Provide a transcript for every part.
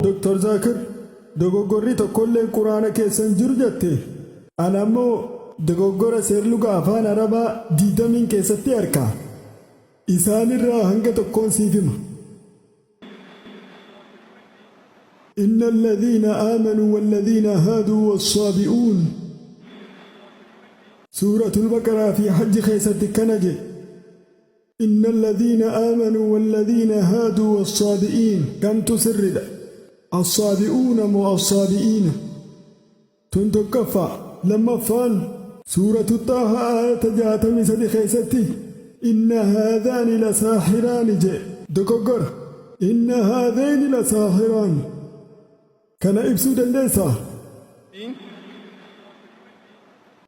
Dr. Zakir dogoggorri tokkolleen quraana keessan jiru jette. Ana ammoo dogoggora seerluga afaan arabaa 20 keessatti arka. Isaanirraa hanga tokkoon siif hima. إن الذين آمنوا والذين هادوا والصابئون سورة البقرة في حج خيسة كنجة. إن الذين آمنوا والذين هادوا والصابئين كم تسرد الصابئون مو الصابئين تنتكفى لما فان سورة الطه آية جاتم سد خيستي إن هذان لساحران جي دكوغر إن هذين لساحران كان إبسو دندسا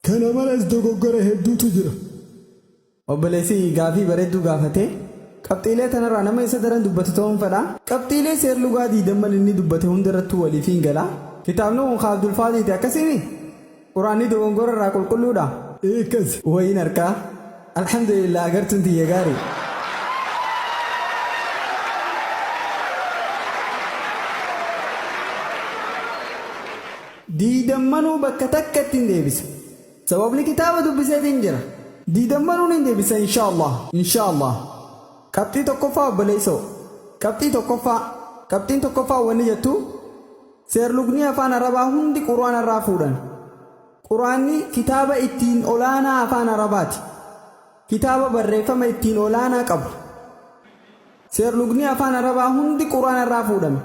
كان مالس دكوغر هدو تجرى obboleessi gaafii bareedduu gaafate qabxiilee tanarraa nama isa daran dubbatu ta'uun fedha. Qabxiilee seer lugaa diidamman inni dubbate hundarrattuu waliif hin gala. Kitaabni kun Abdul Faadiiti akkasiini quraanni dogongora irraa qulqulluudha. Eekas wayiin harkaa alhamdulillah agartuun tiyya gaarii. Diidammanuu bakka takkatti hin deebisa. Sababni kitaaba dubbiseetiin jira. diidammanuun hin deebisa inshaallah. Qabxii tokkoffaa obboleessoo qabxiin tokkoffaa wanni jettu seerlugni afaan arabaa hundi quraana irraa fuudhan. Quraanni kitaaba ittiin olaanaa afaan arabaati. Kitaaba barreeffama ittiin olaanaa qabu. Seerlugni afaan arabaa hundi quraana irraa fuudhame.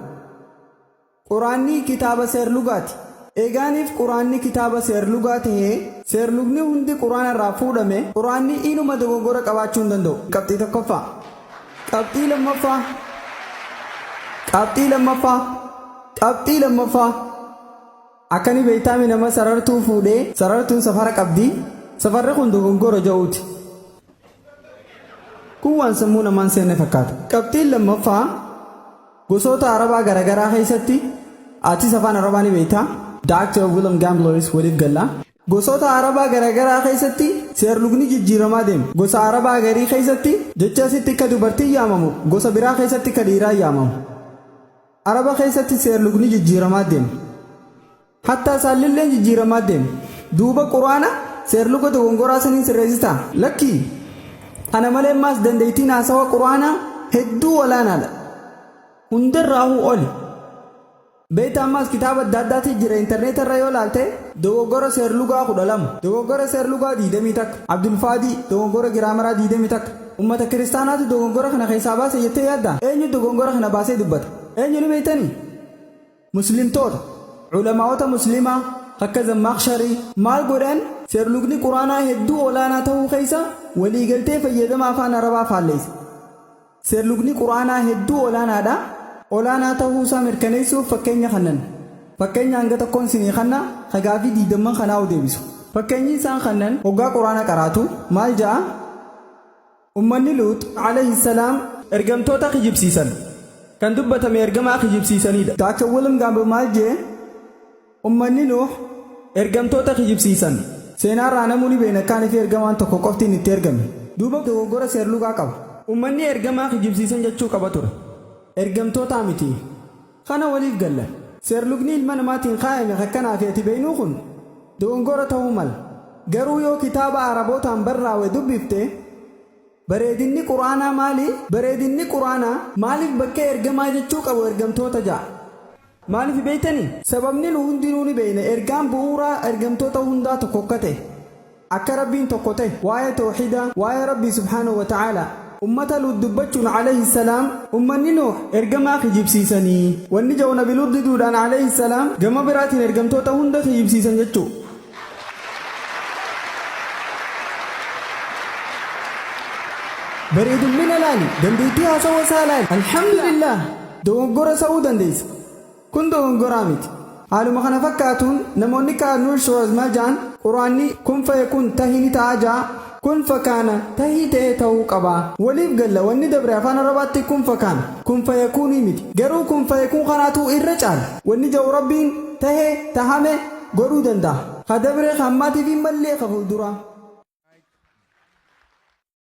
Quraanni kitaaba seerlugaati. Eegaaniif quraanni kitaaba seerlugaa ta'ee seerlugni hundi quraana irraa fuudhame quraanni inuma dogoggora qabaachuu hin danda'u. Qabxii tokkoffaa. Qabxii lammaffaa akkani beeytaami nama sarartuu fuudhee sarartuun safara qabdi. Safarri kun dogoggora ja'uuti. Kun waan sammuu namaan seenne fakkaata. Qabxiin lammaffaa gosoota arabaa garaagaraa keessatti aatis afaan arabaa ni beeytaa. Dr. William Gamblers waliif galla. Gosoota arabaa garaagaraa keessatti seerlugni jijjiiramaa deema. Gosa arabaa garii keessatti jecha asitti akka dubartii yaamamu gosa biraa keessatti akka dhiiraa yaamamu. Araba keessatti seerlugni jijjiiramaa deema. Hattaa saalillee jijjiiramaa deema. Duuba quraana seerluga dogongoraa saniin sirreessitaa lakkii. Kana malee maas dandeettiin haasawa quraanaa hedduu olaanaadha. Hundarraahuu oli. Beeyta ammaas kitaaba adda addaati jira internet irra yoo laalte dogoggora seerlugaa 12 dogoggora seerlugaa 21 Abdul Faadi dogoggora giraamaraa 21 ummata kiristaanaatu dogoggora kana keessaa baase jettee yaadda. Eenyu dogoggora kana baasee dubbata? Eenyu ni beeytanii? Muslimtoota ulamaa'ota muslimaa akka Zammaaqsharii maal godhan seerlugni quraanaa hedduu olaanaa ta'uu keessa waliigaltee fayyadama afaan arabaa faalleessa. Seerlugni quraanaa hedduu olaanaadha. Olaanaa ta'uu isaa mirkaneessuuf fakkeenya kannan. Fakkeenya hanga tokkoon sinii kanna hagaafii diidamman kanaa deebisu. Fakkeenyi isaan kannan hoggaa quraana qaraatu maal ja'a? Ummanni Luut alayhi salaam ergamtoota kijibsiisan. Kan dubbatame ergamaa kijibsiisanidha. Dr. William Gamble maal jee? Ummanni Nuux ergamtoota kijibsiisan. Seenaarraa namoonni beeknakkaanii fi ergamaan tokko qoftiin itti ergame. Duuba dogoggora seerlugaa qaba. Ummanni ergamaa kijibsiisan jechuu qaba ture. Ergamtoota miti. Kana waliif galla. Seerlugni ilma namaatiin kaayame akkanaa fi ati beeknuu kun dogongora ta'uu mala. Garuu yoo kitaaba arabootaan barraa'e dubbifte bareedinni quraanaa maali? Bareedinni quraanaa maaliif bakka ergamaa jechuu qabu ergamtoota ja'a? Maaliif beeytanii? Sababni nu hundinuu ni beekna ergaan bu'uuraa ergamtoota hundaa tokko akka ta'e. Akka rabbiin tokko ta'e waa'ee tawxiidaa waa'ee rabbii subhaanahu wa ta'aalaa. Ummata Luut dubbachuun alayhi salaam ummanni Nuux ergamaa kijibsiisanii wanni ja'u nabi Luut diduudhaan alayhi salaam gama biraatiin ergamtoota hunda kijibsiisan jechuu. Bareedummina laali dandeettii haasawa isaa laali alhamdulillah dogoggora sa'uu dandeessa. Kun dogongoraa miti. Haaluma kana fakkaatuun namoonni kaa'an Shuraaz maal ja'an quraanni kun fayakun tahini ta'a ja'a. Kun fakkaana tahii ta'ee ta'uu qaba. Waliif galla wanni dabre afaan arabaatti kun fakkaana. Kun fayakuunii miti. Garuu kun fayakuun kanaatu irra caala. Wanni ja'u rabbiin tahee tahame godhuu danda'a. Ka dabre hammaatii fi mallee ka fuulduraa.